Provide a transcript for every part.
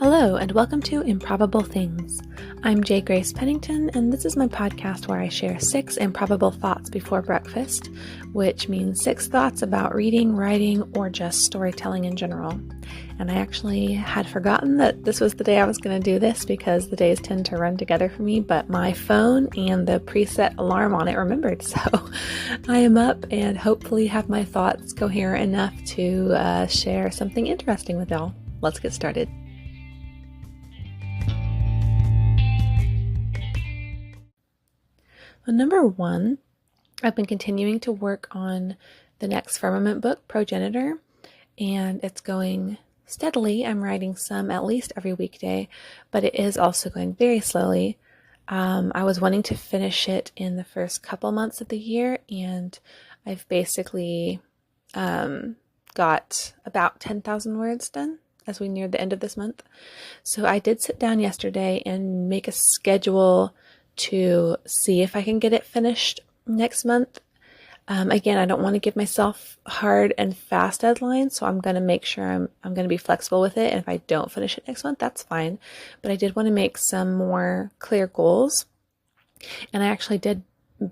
Hello, and welcome to Improbable Things. I'm J. Grace Pennington, and this is my podcast where I share 6 improbable thoughts before breakfast, which means 6 thoughts about reading, writing, or just storytelling in general. And I actually had forgotten that this was the day I was going to do this because the days tend to run together for me, but my phone and the preset alarm on it remembered, so I am up and hopefully have my thoughts coherent enough to share something interesting with y'all. Let's get started. Number 1, I've been continuing to work on the next Firmament book, Progenitor, and it's going steadily. I'm writing some at least every weekday, but it is also going very slowly. I was wanting to finish it in the first couple months of the year, and I've basically got about 10,000 words done as we near the end of this month. So I did sit down yesterday and make a schedule to see if I can get it finished next month. Again, I don't want to give myself hard and fast deadlines, so I'm going to make sure I'm going to be flexible with it. And if I don't finish it next month, that's fine. But I did want to make some more clear goals. And I actually did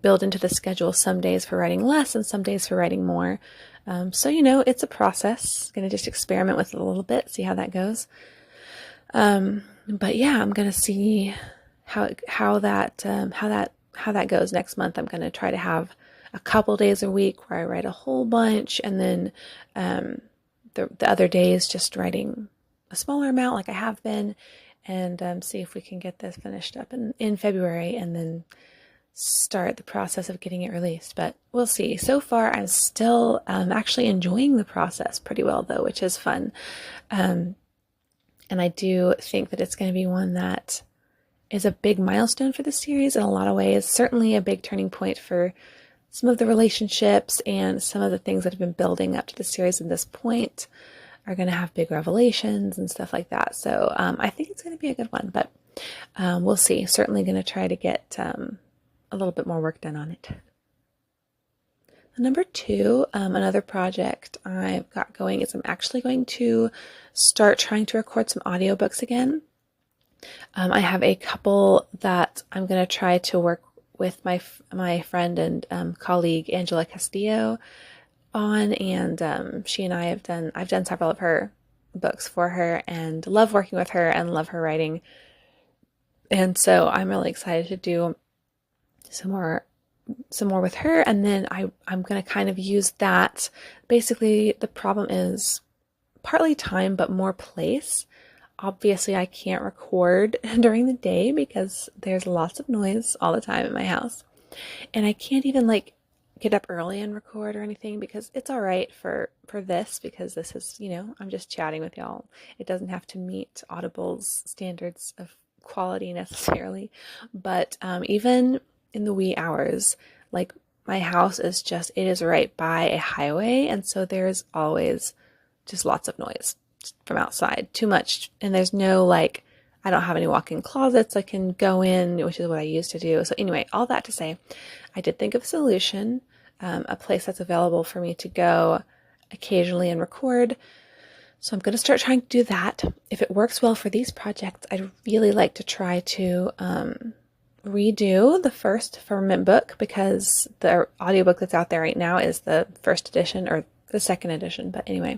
build into the schedule some days for writing less and some days for writing more. So, it's a process. I'm going to just experiment with it a little bit, see how that goes. But yeah, I'm going to see how that goes next month. I'm going to try to have a couple days a week where I write a whole bunch, and then the other days just writing a smaller amount like I have been, and see if we can get this finished up in February and then start the process of getting it released. But we'll see. So far, I'm still actually enjoying the process pretty well, though, which is fun. And I do think that it's going to be one that is a big milestone for the series in a lot of ways. Certainly a big turning point for some of the relationships, and some of the things that have been building up to the series at this point are going to have big revelations and stuff like that. So I think it's going to be a good one, but we'll see. Certainly going to try to get a little bit more work done on it. Number 2, another project I've got going is I'm actually going to start trying to record some audiobooks again. I have a couple that I'm going to try to work with my friend and colleague Angela Castillo on, and she and I've done several of her books for her and love working with her and love her writing. And so I'm really excited to do some more with her, and then I'm going to kind of use that. Basically, the problem is partly time, but more place. Obviously, I can't record during the day because there's lots of noise all the time in my house. And I can't even get up early and record or anything, because it's all right for this, because this is, I'm just chatting with y'all. It doesn't have to meet Audible's standards of quality necessarily. But even in the wee hours, my house is it is right by a highway. And so there's always just lots of noise from outside, too much. And there's no I don't have any walk-in closets I can go in, which is what I used to do. So anyway, all that to say, I did think of a solution, a place that's available for me to go occasionally and record. So I'm going to start trying to do that. If it works well for these projects, I'd really like to try to redo the first Firmament book, because the audiobook that's out there right now is the first edition or the second edition. But anyway,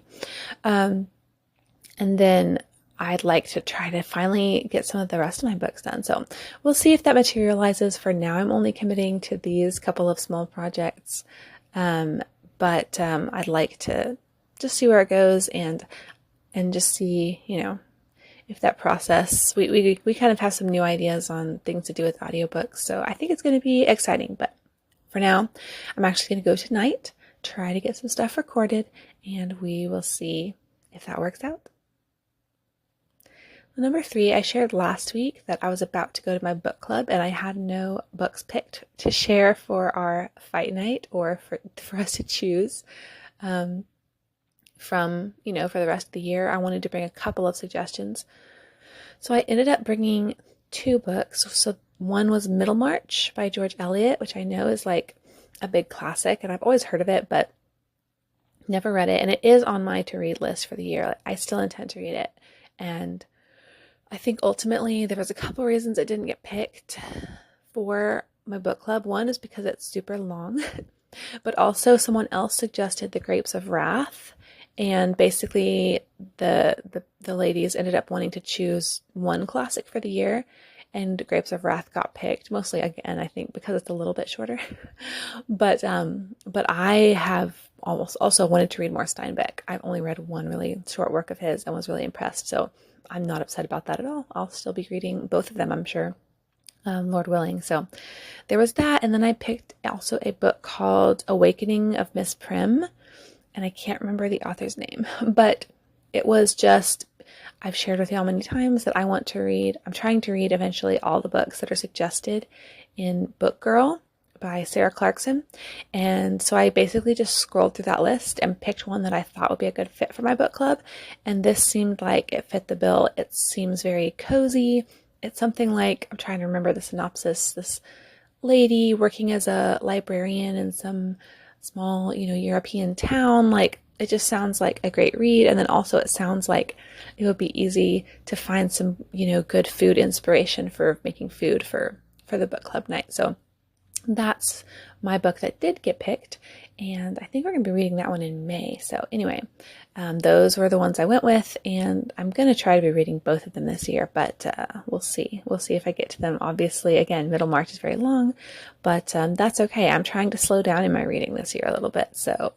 and then I'd like to try to finally get some of the rest of my books done. So we'll see if that materializes. For now, I'm only committing to these couple of small projects. But I'd like to just see where it goes and just see, if that process, we kind of have some new ideas on things to do with audiobooks. So I think it's going to be exciting. But for now, I'm actually going to go tonight, try to get some stuff recorded, and we will see if that works out. Number 3, I shared last week that I was about to go to my book club, and I had no books picked to share for our fight night, or for us to choose from, for the rest of the year. I wanted to bring a couple of suggestions. So I ended up bringing 2 books. So one was Middlemarch by George Eliot, which I know is a big classic, and I've always heard of it, but never read it. And it is on my to-read list for the year. I still intend to read it. And I think ultimately there was a couple reasons it didn't get picked for my book club. One is because it's super long, but also someone else suggested The Grapes of Wrath, and basically the ladies ended up wanting to choose one classic for the year, and Grapes of Wrath got picked, mostly again I think because it's a little bit shorter. But I have almost also wanted to read more Steinbeck. I've only read one really short work of his and was really impressed, so I'm not upset about that at all. I'll still be reading both of them, I'm sure, Lord willing. So there was that, and then I picked also a book called Awakening of Miss Prim, and I can't remember the author's name, but it was just, I've shared with y'all many times that I want to read, I'm trying to read eventually all the books that are suggested in Book Girl by Sarah Clarkson. And so I basically just scrolled through that list and picked one that I thought would be a good fit for my book club. And this seemed like it fit the bill. It seems very cozy. It's something like, I'm trying to remember the synopsis, this lady working as a librarian in some small, European town. Like, it just sounds like a great read. And then also it sounds like it would be easy to find some, good food inspiration for making food for the book club night. So that's my book that did get picked, and I think we're going to be reading that one in May. So anyway, those were the ones I went with, and I'm going to try to be reading both of them this year, but we'll see. We'll see if I get to them. Obviously, again, middle March is very long, but that's okay. I'm trying to slow down in my reading this year a little bit, so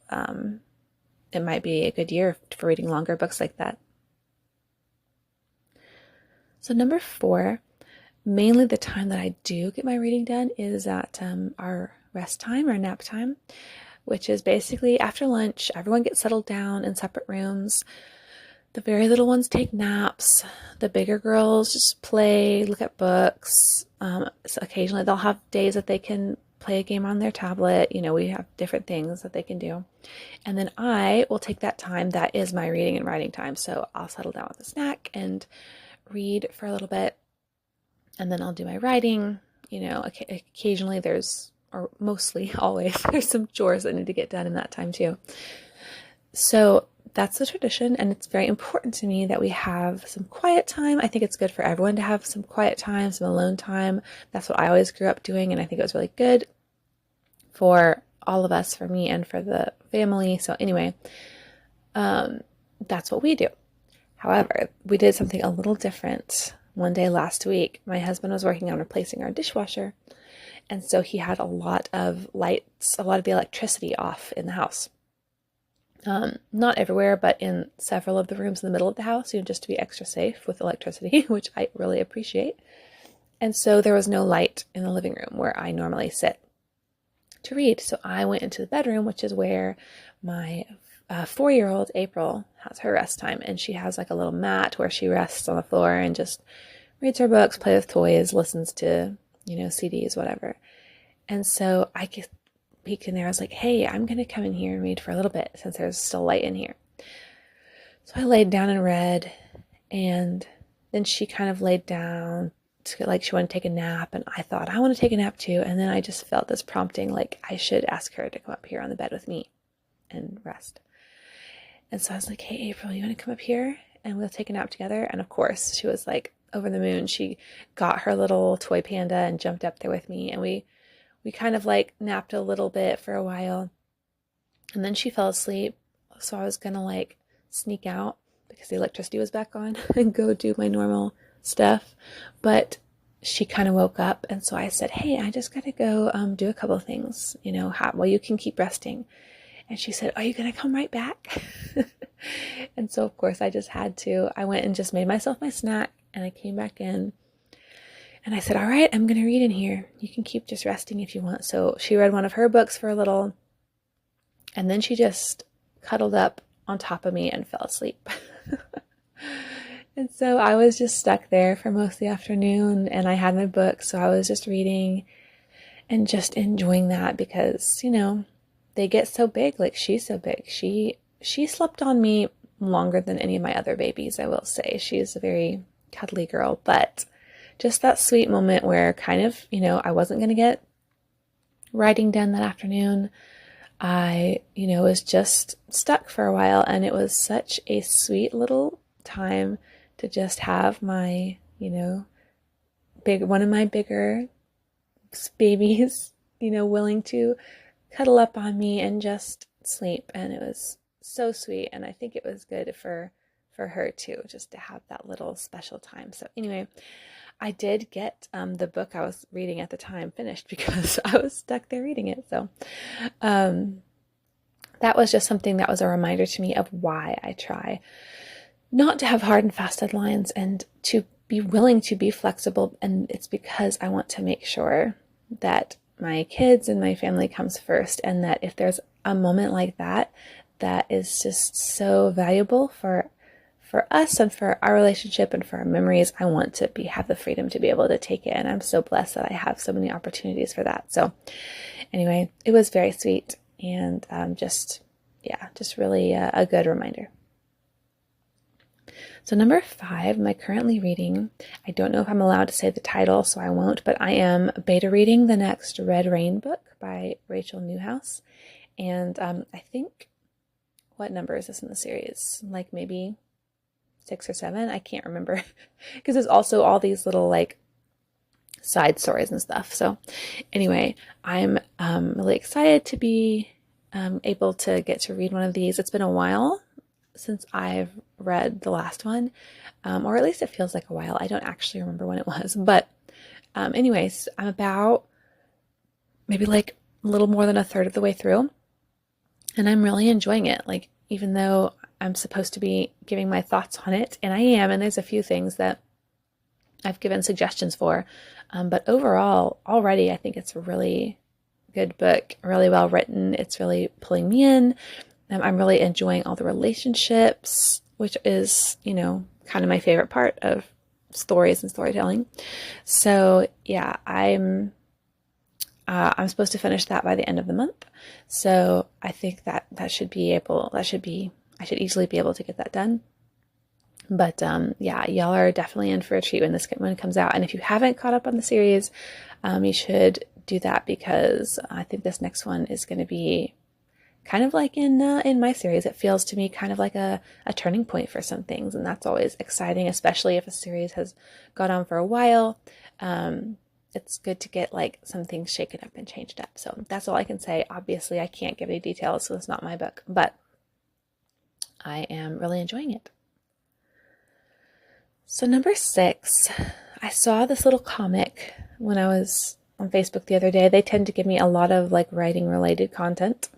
it might be a good year for reading longer books like that. So number 4, mainly the time that I do get my reading done is at our rest time or nap time, which is basically after lunch, everyone gets settled down in separate rooms. The very little ones take naps. The bigger girls just play, look at books. So occasionally they'll have days that they can play a game on their tablet. We have different things that they can do. And then I will take that time that is my reading and writing time. So I'll settle down with a snack and read for a little bit. And then I'll do my writing. Occasionally or mostly always, there's some chores that need to get done in that time too. So that's the tradition, and it's very important to me that we have some quiet time. I think it's good for everyone to have some quiet time, some alone time. That's what I always grew up doing, and I think it was really good for all of us, for me and for the family. So anyway, that's what we do. However, we did something a little different one day last week. My husband was working on replacing our dishwasher, and so he had a lot of lights, a lot of the electricity off in the house. Not everywhere, but in several of the rooms in the middle of the house, just to be extra safe with electricity, which I really appreciate. And so there was no light in the living room where I normally sit to read. So I went into the bedroom, which is where my 4-year-old April has her rest time, and she has like a little mat where she rests on the floor and just reads her books, plays with toys, listens to, CDs, whatever. And so I peeked in there. I was like, hey, I'm going to come in here and read for a little bit since there's still light in here. So I laid down and read, and then she kind of laid down like she wanted to take a nap, and I thought, I want to take a nap too. And then I just felt this prompting, like I should ask her to come up here on the bed with me and rest. And so I was like, hey, April, you want to come up here and we'll take a nap together? And of course, she was like over the moon. She got her little toy panda and jumped up there with me. And we kind of like napped a little bit for a while. And then she fell asleep. So I was going to like sneak out because the electricity was back on and go do my normal stuff. But she kind of woke up. And so I said, hey, I just got to go do a couple of things, while you can keep resting. And she said, are you going to come right back? And so, of course, I just had to. I went and just made myself my snack, and I came back in. And I said, all right, I'm going to read in here. You can keep just resting if you want. So she read one of her books for a little, and then she just cuddled up on top of me and fell asleep. And so I was just stuck there for most of the afternoon, and I had my book, so I was just reading and just enjoying that because, they get so big. Like, she's so big. She slept on me longer than any of my other babies, I will say. She's a very cuddly girl, but just that sweet moment where kind of, I wasn't going to get writing done that afternoon. I, was just stuck for a while, and it was such a sweet little time to just have my, one of my bigger babies, willing to cuddle up on me and just sleep. And it was so sweet. And I think it was good for her too, just to have that little special time. So anyway, I did get the book I was reading at the time finished because I was stuck there reading it. So that was just something that was a reminder to me of why I try not to have hard and fast deadlines and to be willing to be flexible. And it's because I want to make sure that my kids and my family comes first, and that if there's a moment like that, that is just so valuable for us and for our relationship and for our memories, I want to have the freedom to be able to take it. And I'm so blessed that I have so many opportunities for that. So anyway, it was very sweet and just really a good reminder. So number 5, am I currently reading? I don't know if I'm allowed to say the title, so I won't, but I am beta reading the next Red Rain book by Rachel Newhouse. And I think, what number is this in the series? Like maybe 6 or 7? I can't remember because there's also all these little like side stories and stuff. So anyway, I'm really excited to be able to get to read one of these. It's been a while since I've read the last one, or at least it feels like a while. I don't actually remember when it was, but anyways, I'm about maybe like a little more than a third of the way through, and I'm really enjoying it. Like, even though I'm supposed to be giving my thoughts on it, and I am, and there's a few things that I've given suggestions for, but overall, already, I think it's a really good book, really well written. It's really pulling me in. I'm really enjoying all the relationships, which is, kind of my favorite part of stories and storytelling. So yeah, I'm supposed to finish that by the end of the month. So I think I should easily be able to get that done. But yeah, y'all are definitely in for a treat when it comes out. And if you haven't caught up on the series, you should do that, because I think this next one is going to be kind of like in my series. It feels to me kind of like a turning point for some things, and that's always exciting, especially if a series has gone on for a while. It's good to get like some things shaken up and changed up. So that's all I can say. Obviously, I can't give any details, so it's not my book, but I am really enjoying it. So number 6, I saw this little comic when I was on Facebook the other day. They tend to give me a lot of like writing related content.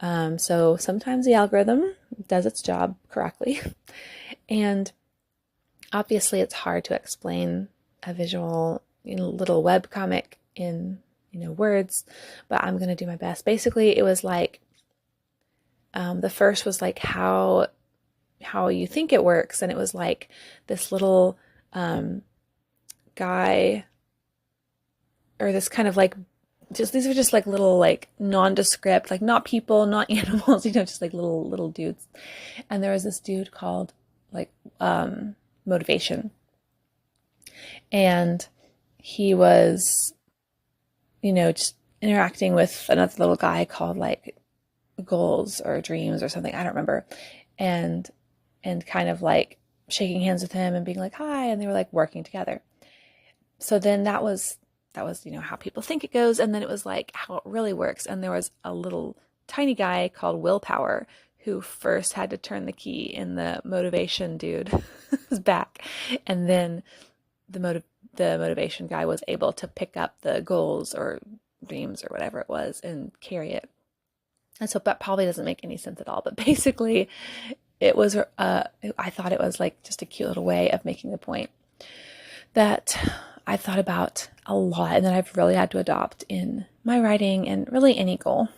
So sometimes the algorithm does its job correctly. And obviously it's hard to explain a visual, little web comic in, words, but I'm going to do my best. Basically, it was like, the first was like how you think it works. And it was like this little, guy, or this kind of like, these are just like little like nondescript, like not people, not animals, just like little dudes. And there was this dude called like Motivation, and he was just interacting with another little guy called like Goals or Dreams or something, I don't remember, and kind of like shaking hands with him and being like hi, and they were like working together. So then that was how people think it goes. And then it was like how it really works. And there was a little tiny guy called Willpower who first had to turn the key in the Motivation dude's back. And then the Motivation guy was able to pick up the Goals or Dreams or whatever it was and carry it. And so that probably doesn't make any sense at all. But basically it was, I thought it was like just a cute little way of making the point that I've thought about a lot, and that I've really had to adopt in my writing and really any goal.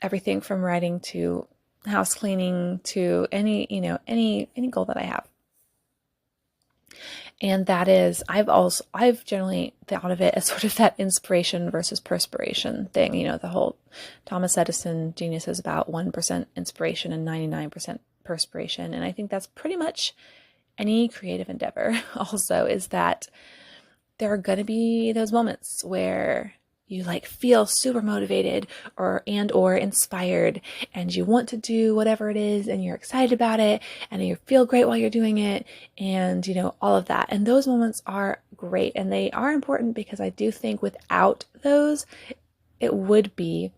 Everything from writing to house cleaning to any goal that I have. And that is, I've generally thought of it as sort of that inspiration versus perspiration thing. The whole Thomas Edison genius is about 1% inspiration and 99% perspiration. And I think that's pretty much any creative endeavor also, is that there are going to be those moments where you like feel super motivated or inspired, and you want to do whatever it is, and you're excited about it, and you feel great while you're doing it, and all of that. And those moments are great, and they are important, because I do think without those, it would be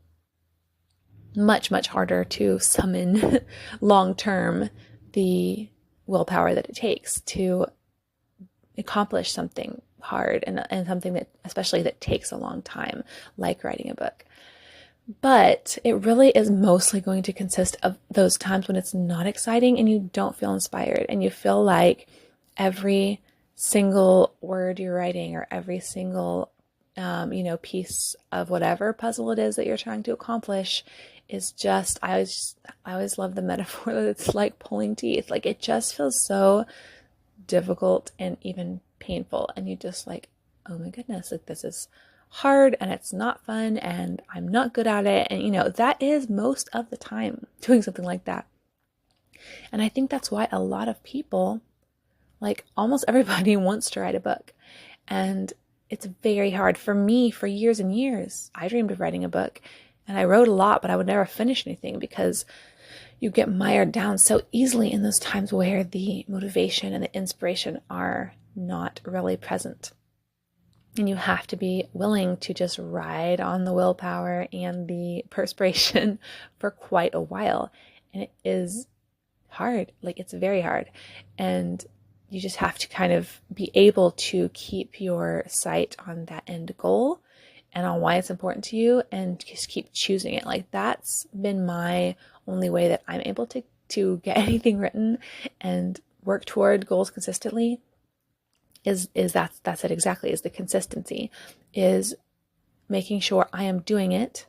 much, much harder to summon long term the willpower that it takes to accomplish something hard, and something that especially that takes a long time, like writing a book. But it really is mostly going to consist of those times when it's not exciting and you don't feel inspired, and you feel like every single word you're writing, or every single piece of whatever puzzle it is that you're trying to accomplish is just, I always love the metaphor that it's like pulling teeth. Like, it just feels so difficult and even painful, and you just like, oh my goodness, like this is hard, and it's not fun, and I'm not good at it. And that is most of the time doing something like that. And I think that's why a lot of people, like almost everybody, wants to write a book. And it's very hard. For me, for years and years, I dreamed of writing a book, and I wrote a lot, but I would never finish anything, because you get mired down so easily in those times where the motivation and the inspiration are not really present. And you have to be willing to just ride on the willpower and the perspiration for quite a while. And it is hard. Like, it's very hard. And you just have to kind of be able to keep your sight on that end goal and on why it's important to you, and just keep choosing it. Like, that's been my only way that I'm able to get anything written and work toward goals consistently. Is that's it exactly, is the consistency, is making sure I am doing it,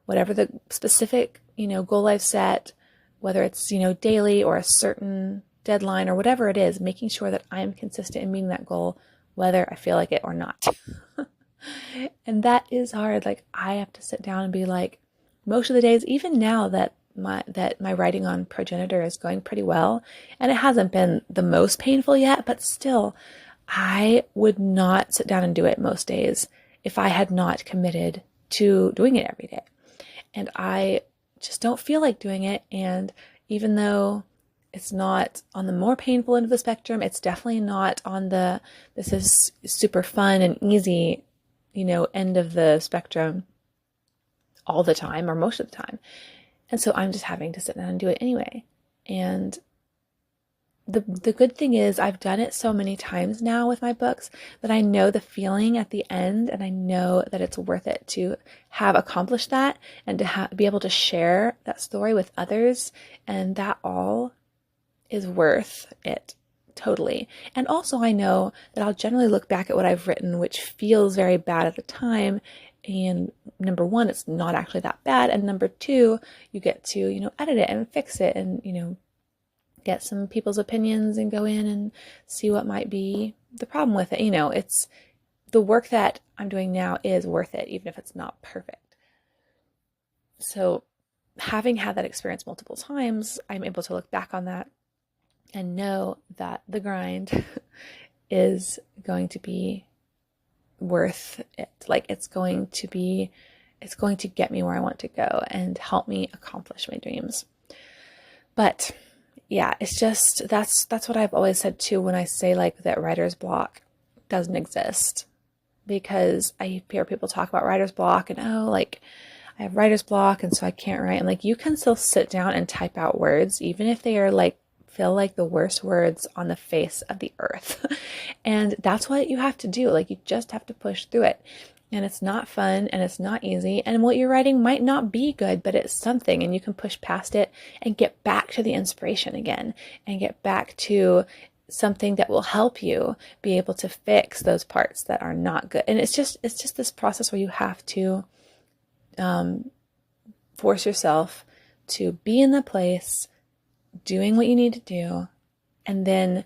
whatever the specific, goal I've set, whether it's, daily or a certain deadline or whatever it is, making sure that I am consistent in meeting that goal, whether I feel like it or not. And that is hard. Like, I have to sit down and be like, most of the days, even now that my writing on Progenitor is going pretty well, and it hasn't been the most painful yet, but still, I would not sit down and do it most days if I had not committed to doing it every day. And I just don't feel like doing it. And even though it's not on the more painful end of the spectrum, it's definitely not on the, this is super fun and easy, end of the spectrum all the time, or most of the time. And so I'm just having to sit down and do it anyway. And the good thing is, I've done it so many times now with my books that I know the feeling at the end, and I know that it's worth it to have accomplished that, and to be able to share that story with others. And that all is worth it. Totally. And also, I know that I'll generally look back at what I've written, which feels very bad at the time. And number one, it's not actually that bad. And number two, you get to, edit it and fix it, and, get some people's opinions and go in and see what might be the problem with it. It's the work that I'm doing now is worth it, even if it's not perfect. So having had that experience multiple times, I'm able to look back on that and know that the grind is going to be worth it. Like, it's going to get me where I want to go and help me accomplish my dreams. But yeah, it's just, that's what I've always said too, when I say like that writer's block doesn't exist, because I hear people talk about writer's block and, oh, like I have writer's block and so I can't write. And like, you can still sit down and type out words, even if they are like, feel like the worst words on the face of the earth. And that's what you have to do. Like, you just have to push through it. And it's not fun, and it's not easy, and what you're writing might not be good, but it's something, and you can push past it and get back to the inspiration again, and get back to something that will help you be able to fix those parts that are not good. And it's just this process where you have to force yourself to be in the place doing what you need to do, and then,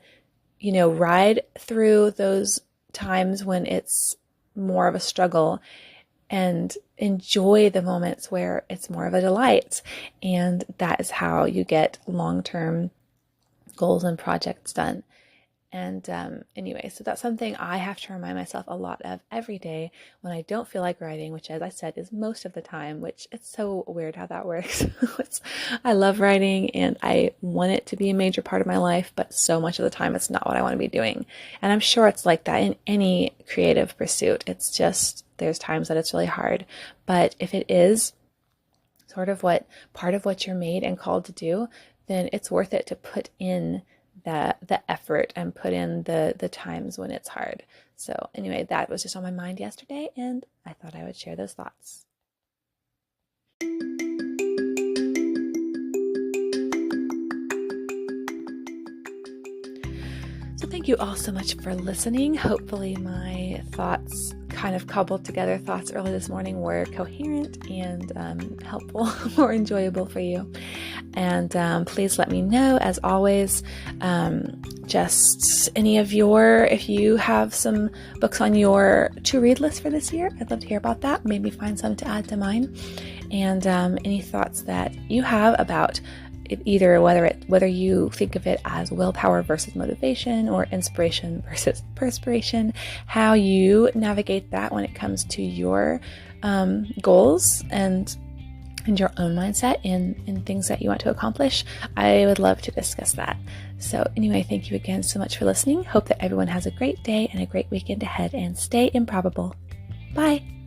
ride through those times when it's more of a struggle, and enjoy the moments where it's more of a delight. And that is how you get long-term goals and projects done. And anyway, so that's something I have to remind myself a lot of every day when I don't feel like writing, which, as I said, is most of the time, which it's so weird how that works. I love writing and I want it to be a major part of my life, but so much of the time it's not what I want to be doing. And I'm sure it's like that in any creative pursuit. It's just, there's times that it's really hard. But if it is sort of what part of what you're made and called to do, then it's worth it to put in the effort and put in the times when it's hard. So anyway, that was just on my mind yesterday, and I thought I would share those thoughts. So thank you all so much for listening. Hopefully my thoughts, kind of cobbled together thoughts early this morning, were coherent and helpful or enjoyable for you. And please let me know, as always, just any of if you have some books on your to-read list for this year, I'd love to hear about that. Maybe find some to add to mine. And any thoughts that you have about either whether you think of it as willpower versus motivation or inspiration versus perspiration, how you navigate that when it comes to your goals and your own mindset in things that you want to accomplish. I would love to discuss that. So anyway, thank you again so much for listening. Hope that everyone has a great day and a great weekend ahead, and stay improbable. Bye.